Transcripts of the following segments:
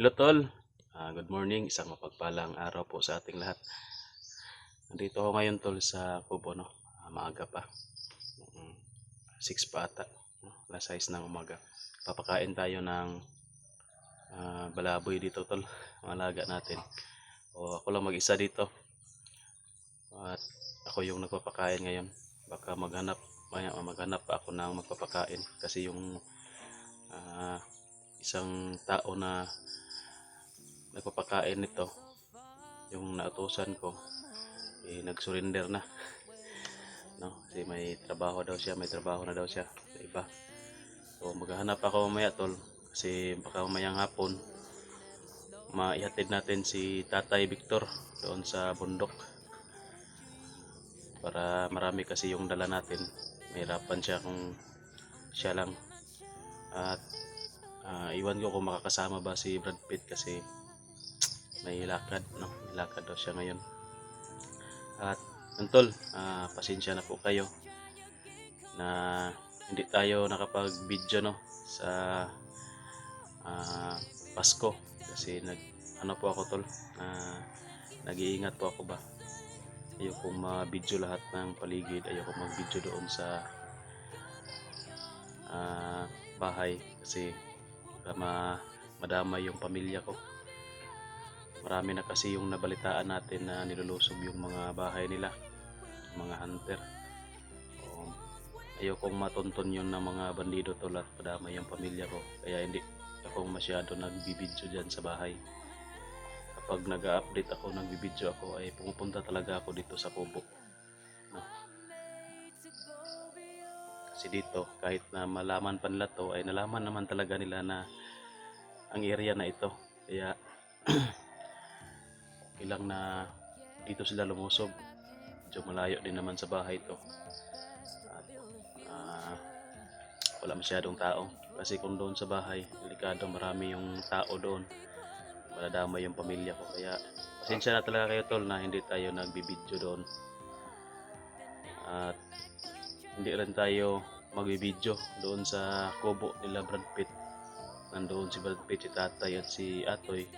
Hello tol, good morning, isang mapagpalang araw po sa ating lahat. Nandito ako ngayon tol sa Kubo, no? Maaga pa, 6 pa ata, no? Alas 6 ng umaga. Papakain tayo ng balaboy dito tol, mga alaga natin. Ako lang mag-isa dito at ako yung nagpapakain ngayon. Baka maghanap pa ako ng magpapakain kasi yung isang tao na nagpapakain nito, yung nautusan ko, nag-surrender na, no? Kasi may trabaho na daw siya sa iba. So maghahanap ako mamaya tol, kasi baka mamayang hapon maihatid natin si Tatay Victor doon sa bundok, para marami kasi yung dala natin. Mahirapan siya kung siya lang. At iwan ko kung makakasama ba si Brad Pitt kasi may lakad, no? May lakad daw siya ngayon. At tol, pasensya na po kayo na hindi tayo nakapag-video, no, sa Pasko kasi po ako tol, nag-iingat po ako ba. Ayoko ma-video lahat ng paligid, ayoko mag-video doon sa bahay kasi madama yung pamilya ko. Marami na kasi yung nabalitaan natin na nilulusob yung mga bahay nila, mga hunter. Ayokong matunton yun ng mga bandido tol at madama yung pamilya ko, kaya hindi ako masyado nagbibideo dyan sa bahay. Kapag nag-update ako, nagbibideo ako, ay pumupunta talaga ako dito sa Kubo, no? Kasi dito, kahit na malaman pa nila to, ay nalaman naman talaga nila na ang area na ito, kaya ilang na dito sila lumusob. Medyo malayo din naman sa bahay to at wala masyadong tao, kasi kung doon sa bahay delikado, marami yung tao doon, madadama yung pamilya ko. Kaya pasensya na talaga kayo tol na hindi tayo nagbibideo doon, at hindi rin tayo magbibideo doon sa kubo nila Brad Pitt. Nandoon si Brad Pitt, si tatay at si Atoy.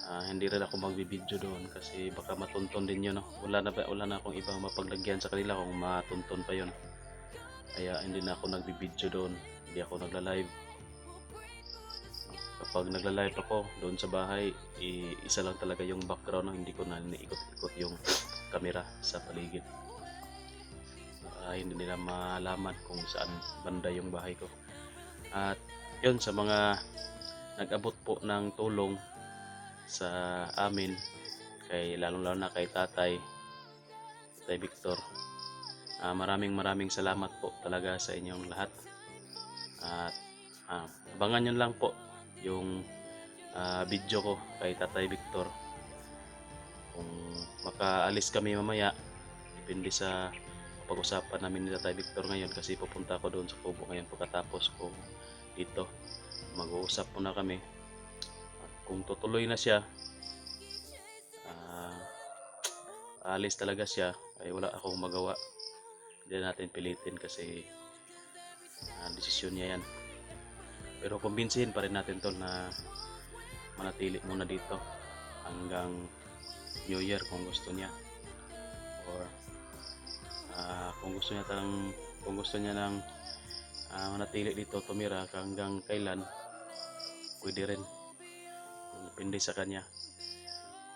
Hindi rin ako magbibideo doon kasi baka matunton din yun, no? Wala na akong ibang mapaglagyan sa kanila kung matunton pa yun. Kaya hindi na ako nagbibideo doon, hindi ako nagla-live. Kapag nagla-live ako doon sa bahay, isa lang talaga yung background, no? Hindi ko na iniikot-ikot yung camera sa paligid. Hindi nila malaman kung saan banda yung bahay ko. At yun, sa mga nag-abot po ng tulong sa amin, lalong-lalo na kay Tatay Victor, maraming salamat po talaga sa inyong lahat. At abangan nyo lang po yung video ko kay Tatay Victor. Kung makaalis kami mamaya, depende sa pag-usapan namin ni Tatay Victor ngayon, kasi pupunta ako doon sa Kubo ngayon. Pagkatapos ko dito, mag-uusap muna kami. At kung tutuloy na siya, alis talaga siya, ay wala akong magawa. Hindi natin pilitin kasi desisyon niya yan. Pero kumbinsihin pa rin natin tol na manatili muna dito hanggang New Year kung gusto niya, or kung gusto niya nang manatili dito, tumira hanggang kailan, pwede rin, depende sa kanya.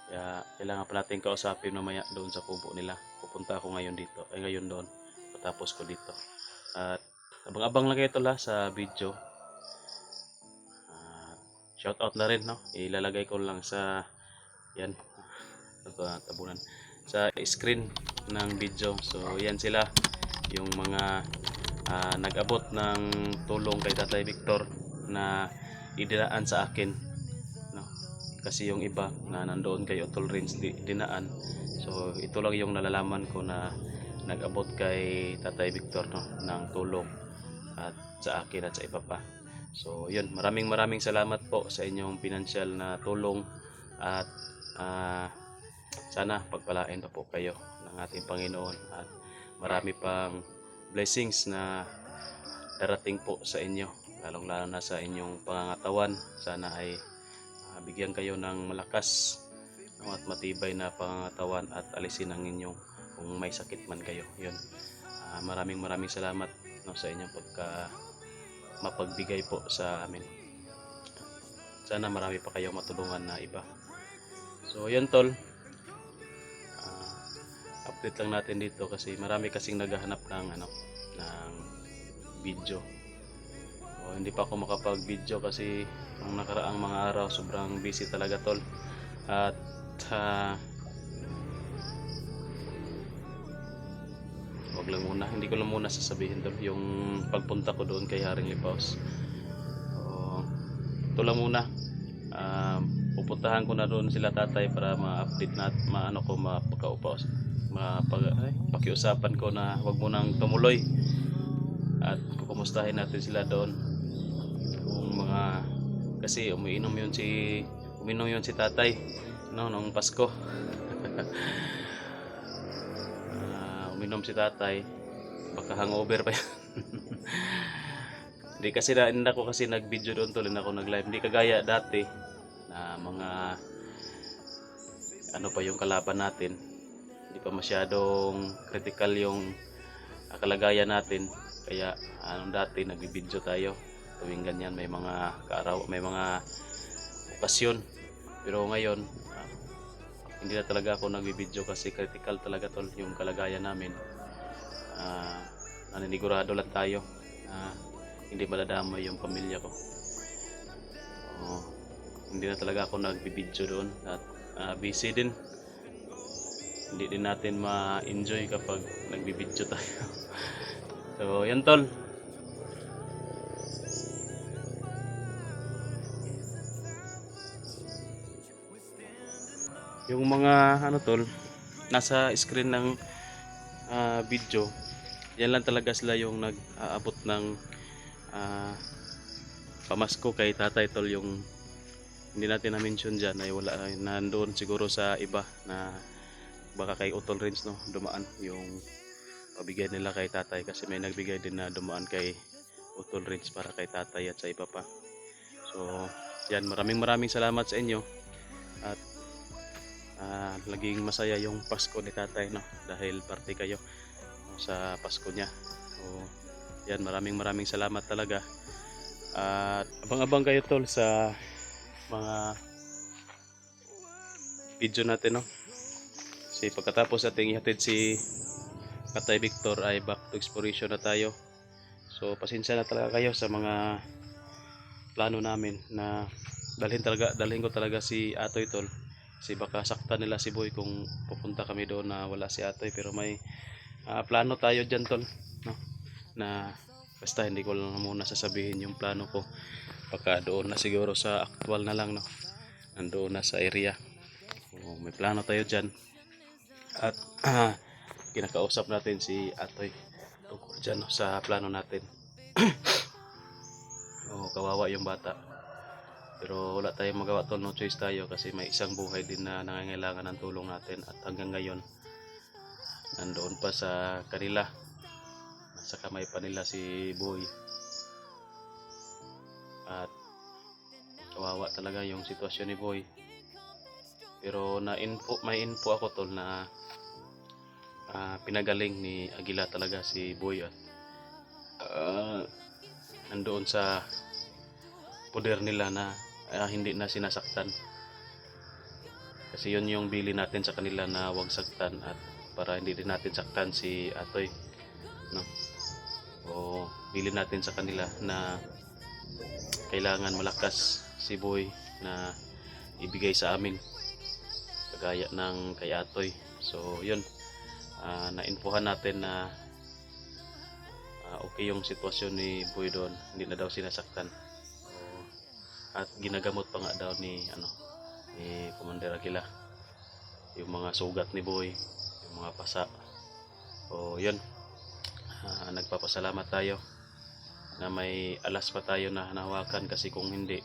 Kaya kailangan pa natin kausapin mamaya doon sa kubo nila. Pupunta ako ngayon doon, patapos ko dito. At abang-abang lang kayo tol sa video. Shout out na rin, no? Ilalagay ko lang sa yan, tabunan sa screen ng video. So yan sila yung mga nag-abot ng tulong kay Tatay Victor na idinaan sa akin, no? Kasi yung iba na nandoon kay Otol Rins dinaan. So ito lang yung nalalaman ko na nag-abot kay Tatay Victor, no, ng tulong at sa akin at sa iba pa. So yun, maraming salamat po sa inyong pinansyal na tulong. At sana pagpalain pa po kayo ng ating Panginoon, at marami pang blessings na darating po sa inyo. lalong lalo na sa inyong pangangatawan. Sana ay bigyan kayo ng malakas at matibay na pangangatawan at alisin ang inyong kung may sakit man kayo. Yun. Maraming salamat no, sa inyong mapagbigay po sa amin. Sana marami pa kayong matulungan na iba. So yun tol, update lang natin dito kasi marami kasing naghahanap ng ng video. Hindi pa ako makapag-video kasi ang nakaraang mga araw sobrang busy talaga tol. At wag lang muna, hindi ko lang muna sasabihin tol yung pagpunta ko doon kay Haring Lipaos. Ito lang muna. Pupuntahan ko na doon sila tatay para ma-update na pakiusapan ko na wag mo nang tumuloy at kukumustahin natin sila doon kung kasi uminom yun si tatay nung Pasko. Uminom si tatay, baka hangover pa yan. Hindi ako kasi nag-video doon tol, ako nag-live, hindi kagaya dati na mga pa yung kalaban natin, hindi pa masyadong critical yung kalagayan natin, kaya dati nag-video tayo tuwing ganyan may mga may mga okasyon. Pero ngayon hindi na talaga ako nag-video kasi critical talaga tol yung kalagayan namin. Naninigurado lang tayo na hindi madadamay yung pamilya ko. Hindi na talaga ako nag-video doon at busy din. Hindi din natin ma-enjoy kapag nag-video tayo. So yan tol. Yung mga tol, nasa screen ng video, yan lang talaga sila yung nag-aabot ng pamasko kay tatay tol. Yung hindi natin na-mention dyan ay wala, nandoon siguro sa iba na baka kay Utol Rins no, dumaan yung pabigay nila kay tatay kasi may nagbigay din na dumaan kay Utol Rins para kay tatay at sa iba pa. So yan, maraming salamat sa inyo at laging masaya yung Pasko ni tatay no, dahil parte kayo sa Pasko niya. So yan, maraming salamat talaga at abang-abang kayo tol sa mga video natin no. Kasi pagkatapos nating ihatid si Tatay Victor ay back to exploration na tayo. So pasensya na talaga kayo sa mga plano namin na dalhin ko talaga si Atoy tol. Kasi baka saktan nila si Boy kung pupunta kami doon na wala si Atoy, pero may plano tayo dyan tol no? Na basta hindi ko lang muna sasabihin yung plano ko, baka doon na siguro sa actual na lang no, nandoon na sa area. So, may plano tayo dyan at kinakausap natin si Atoy tungkol dyan no, sa plano natin. Kawawa yung bata pero wala tayong magawa tol, no choice tayo kasi may isang buhay din na nangangailangan ng tulong natin at hanggang ngayon nandoon pa sa kanila, nasa kamay pa nila si Boy at kawawa talaga yung sitwasyon ni Boy. Pero may info ako tol na pinagaling ni Aguila talaga si Boy at nandoon sa poder nila na hindi na sinasaktan. Kasi yun yung bili natin sa kanila na wag saktan at para hindi din natin saktan si Atoy no? Bili natin sa kanila na kailangan malakas si Boy na ibigay sa amin kagaya ng kay Atoy. So yun, nainfohan natin na okay yung sitwasyon ni Boy doon, hindi na daw sinasaktan. At ginagamot pa nga daw ni Commander Aguila yung mga sugat ni Boy, yung mga pasa. Yun, nagpapasalamat tayo na may alas pa tayo na hanawakan kasi kung hindi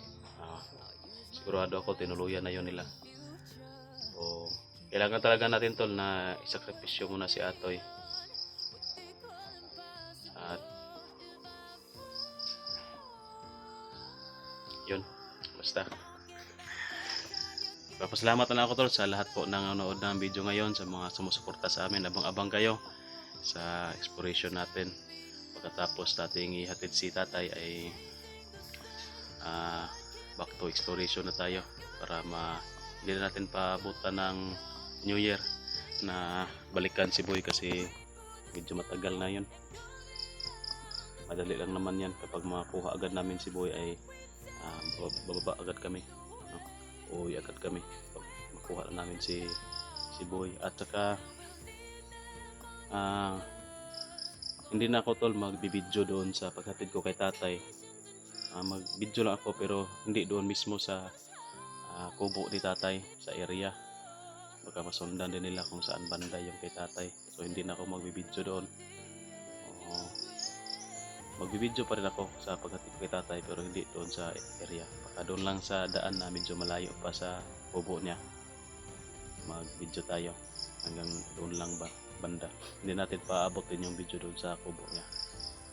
sigurado ako tinuluyan na yun nila. Kailangan talaga natin tol na isakripisyo muna si Atoy at Yun, basta. Papasalamat na lang ako tol sa lahat po ng nanonood ng video ngayon, sa mga sumusuporta sa amin. Abang-abang kayo sa exploration natin. Pagkatapos nating ihatid si tatay ay back to exploration na tayo para hindi na natin paabutan ng New Year na balikan si Boy kasi medyo matagal na yun. Madali lang naman yan kapag makuha agad namin si Boy ay bababa agad kami, no? Uwi agad kami pag makuha na namin si Boy. At saka hindi na ako tol magbibideo doon sa paghatid ko kay tatay. Magbideo lang ako pero hindi doon mismo sa kubo ni tatay sa area. Baka masundan din nila kung saan banda yung kay tatay. So hindi na ako magbibideo doon. Magbibideo pa rin ako sa paghatid ko kay tatay pero hindi doon sa area. Baka doon lang sa daan na medyo malayo pa sa kubo niya. Magbideo tayo hanggang doon lang ba banda. Hindi natin paabotin yung video doon sa kubo niya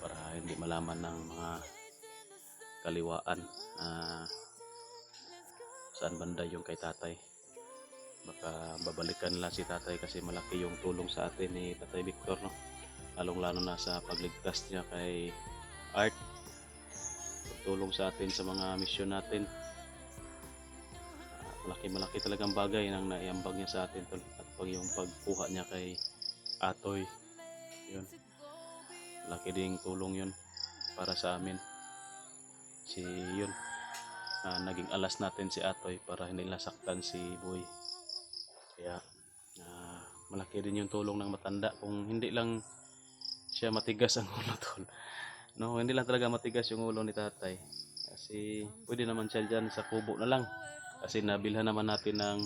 para hindi malaman ng mga kaliwaan saan banda yung kay tatay. Baka babalikan nila si tatay kasi malaki yung tulong sa atin ni Tatay Victor, no? Lalong lalo na sa pagligtas niya kay Art, tulong sa atin sa mga misyon natin. Malaki talagang bagay nang naiambag niya sa atin tol. At yung pagkuha niya kay Atoy, yun, malaki ding tulong yun para sa amin. Yun, naging alas natin si Atoy para hindi nasaktan si Boy. Kaya malaki din yung tulong ng matanda. Kung hindi lang siya matigas ang ulo tol, no, hindi lang talaga matigas yung ulo ni tatay kasi pwede naman siya dyan sa kubo na lang kasi nabilhan naman natin ng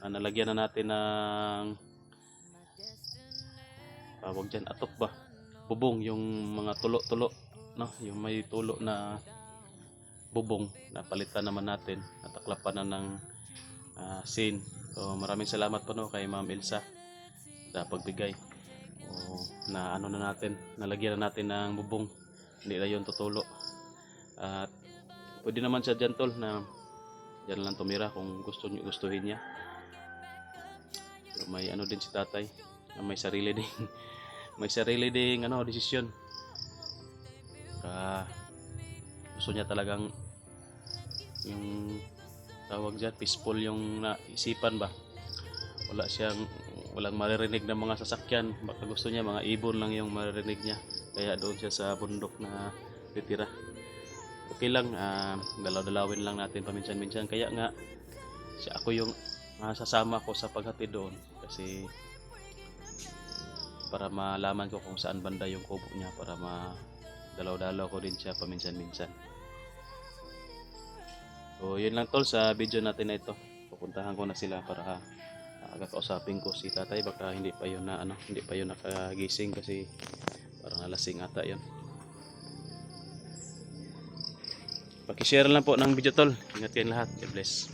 nalagyan na natin ng tawag dyan, atok ba, bubong, yung mga tulo-tulo, no, yung may tulo na bubong na palitan naman natin, nataklapan na ng sin. So maraming salamat po, no, kay Ma'am Elsa sa pagbigay. Na na natin, nalagyan na natin ng bubong, hindi na yun tutulo. At pwede naman siya dyan tol na dyan lang tumira kung gustuhin niya. Pero may din si tatay na may sarili ding desisyon. Gusto niya talagang yung tawag dyan, peaceful yung naisipan ba. Walang maririnig ng mga sasakyan. Baka gusto niya mga ibon lang yung maririnig niya. Kaya doon siya sa bundok na titira. Okay lang, dalaw-dalawin lang natin paminsan-minsan. Kaya nga ako yung sasama ko sa paghatid doon kasi para malaman ko kung saan banda yung kubo niya, para dalaw-dalaw ko din siya paminsan-minsan. So yun lang tol sa video natin na ito. Pupuntahan ko na sila para kakausapin ko si tatay. Baka hindi pa yun nakagising kasi parang alasing ata yun. Paki-share lang po ng video tol. Ingat kayong lahat. God bless.